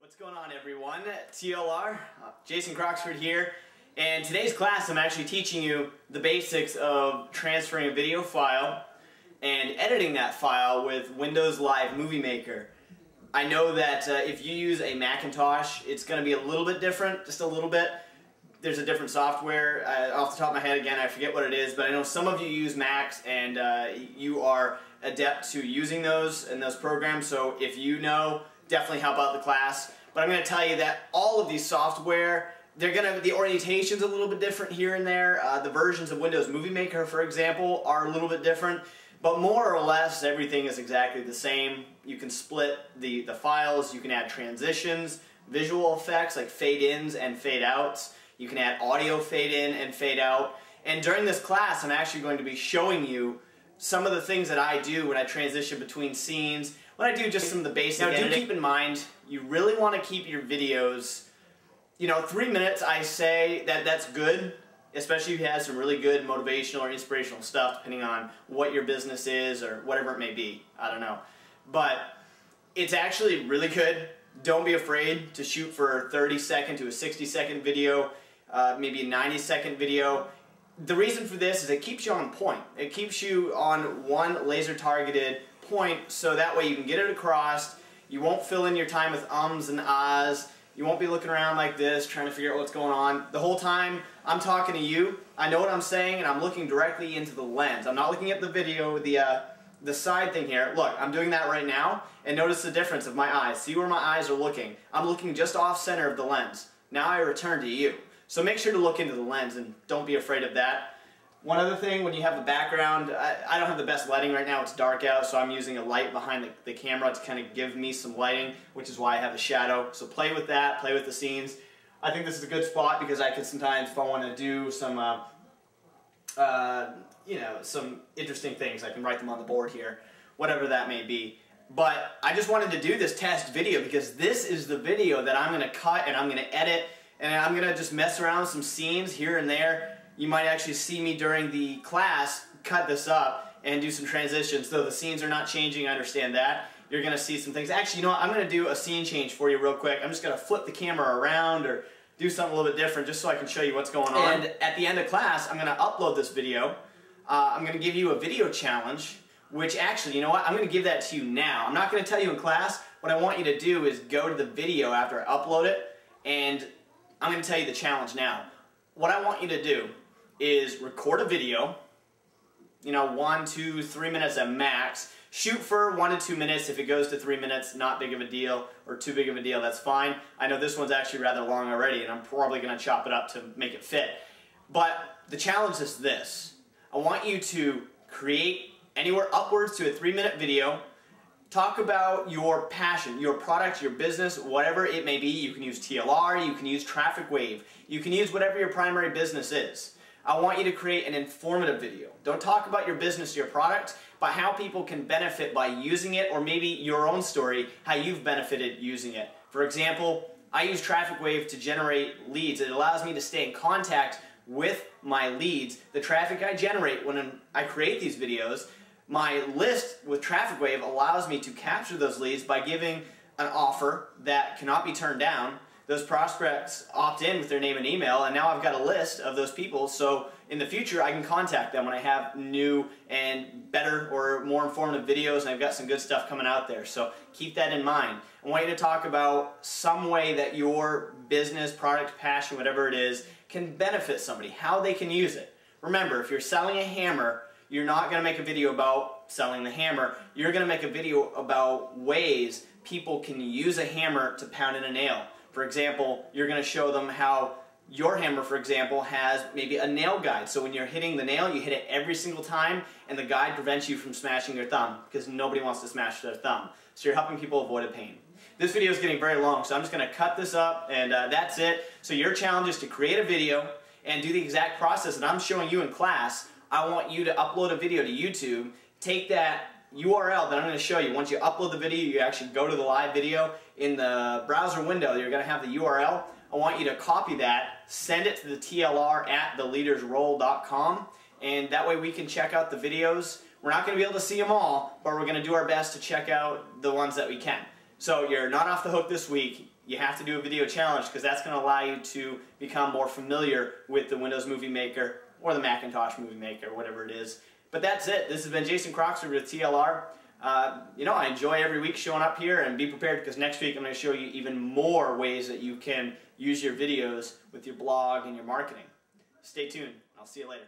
What's going on, everyone? TLR, Jason Croxford here, and today's class I'm actually teaching you the basics of transferring a video file and editing that file with Windows Live Movie Maker. I know that if you use a Macintosh, it's going to be a little bit different, just a little bit. There's a different software. Off the top of my head, again, I forget what it is, but I know some of you use Macs and you are adept to using those and those programs, so if you know, definitely help out the class. But I'm going to tell you that all of these software, the orientation's a little bit different here and there. The versions of Windows Movie Maker, for example, are a little bit different. But more or less, everything is exactly the same. You can split the files, you can add transitions, visual effects like fade-ins and fade-outs. You can add audio fade-in and fade-out. And during this class, I'm actually going to be showing you some of the things that I do when I transition between scenes, when I do just some of the basic editing. Now, do keep in mind, you really want to keep your videos, 3 minutes, I say that's good, especially if you have some really good motivational or inspirational stuff, depending on what your business is or whatever it may be. I don't know. But it's actually really good. Don't be afraid to shoot for a 30-second to a 60-second video, maybe a 90-second video. The reason for this is it keeps you on point. It keeps you on one laser-targeted point, so that way you can get it across. You won't fill in your time with ums and ahs. You won't be looking around like this trying to figure out what's going on. The whole time I'm talking to you, I know what I'm saying, and I'm looking directly into the lens. I'm not looking at the video, the side thing here. Look, I'm doing that right now, and notice the difference of my eyes. See where my eyes are looking. I'm looking just off-center of the lens. Now I return to you. So make sure to look into the lens, and don't be afraid of that. One other thing, when you have the background, I don't have the best lighting right now. It's dark out, so I'm using a light behind the camera to kind of give me some lighting, which is why I have a shadow. So play with that, play with the scenes. I think this is a good spot because I can sometimes, if I want to do some, some interesting things, I can write them on the board here, whatever that may be. But I just wanted to do this test video because this is the video that I'm going to cut and I'm going to edit, and I'm going to just mess around with some scenes here and there. You might actually see me during the class cut this up and do some transitions. Though the scenes are not changing, I understand that. You're going to see some things. Actually, you know what? I'm going to do a scene change for you real quick. I'm just going to flip the camera around or do something a little bit different just so I can show you what's going on. And at the end of class, I'm going to upload this video. I'm going to give you a video challenge, which actually, you know what? I'm going to give that to you now. I'm not going to tell you in class. What I want you to do is go to the video after I upload it, and I'm going to tell you the challenge now. What I want you to do is record a video, 1, 2, 3 minutes at max. Shoot for 1 to 2 minutes. If it goes to 3 minutes, not big of a deal, or too big of a deal, that's fine. I know this one's actually rather long already, and I'm probably going to chop it up to make it fit. But the challenge is this. I want you to create anywhere upwards to a 3-minute video. Talk about your passion, your product, your business, whatever it may be. You can use TLR, you can use Traffic Wave, you can use whatever your primary business is. I want you to create an informative video. Don't talk about your business, your product, but how people can benefit by using it, or maybe your own story, how you've benefited using it. For example, I use Traffic Wave to generate leads. It allows me to stay in contact with my leads. The traffic I generate when I create these videos, my list with Traffic Wave allows me to capture those leads by giving an offer that cannot be turned down. Those prospects opt in with their name and email, and now I've got a list of those people, so in the future I can contact them when I have new and better or more informative videos, and I've got some good stuff coming out there. So keep that in mind. I want you to talk about some way that your business, product, passion, whatever it is, can benefit somebody, how they can use it. Remember, if you're selling a hammer, you're not going to make a video about selling the hammer. You're going to make a video about ways people can use a hammer to pound in a nail. For example, you're going to show them how your hammer, for example, has maybe a nail guide. So when you're hitting the nail, you hit it every single time, and the guide prevents you from smashing your thumb, because nobody wants to smash their thumb. So you're helping people avoid a pain. This video is getting very long, so I'm just going to cut this up, and that's it. So your challenge is to create a video and do the exact process that I'm showing you in class. I want you to upload a video to YouTube, take that URL that I'm going to show you. Once you upload the video, you actually go to the live video. In the browser window, you're going to have the URL. I want you to copy that, send it to the TLR at theleadersroll.com, and that way we can check out the videos. We're not going to be able to see them all, but we're going to do our best to check out the ones that we can. So you're not off the hook this week. You have to do a video challenge because that's going to allow you to become more familiar with the Windows Movie Maker or the Macintosh Movie Maker, whatever it is. But that's it. This has been Jason Croxford with TLR. You know, I enjoy every week showing up here, and be prepared because next week I'm going to show you even more ways that you can use your videos with your blog and your marketing. Stay tuned. I'll see you later.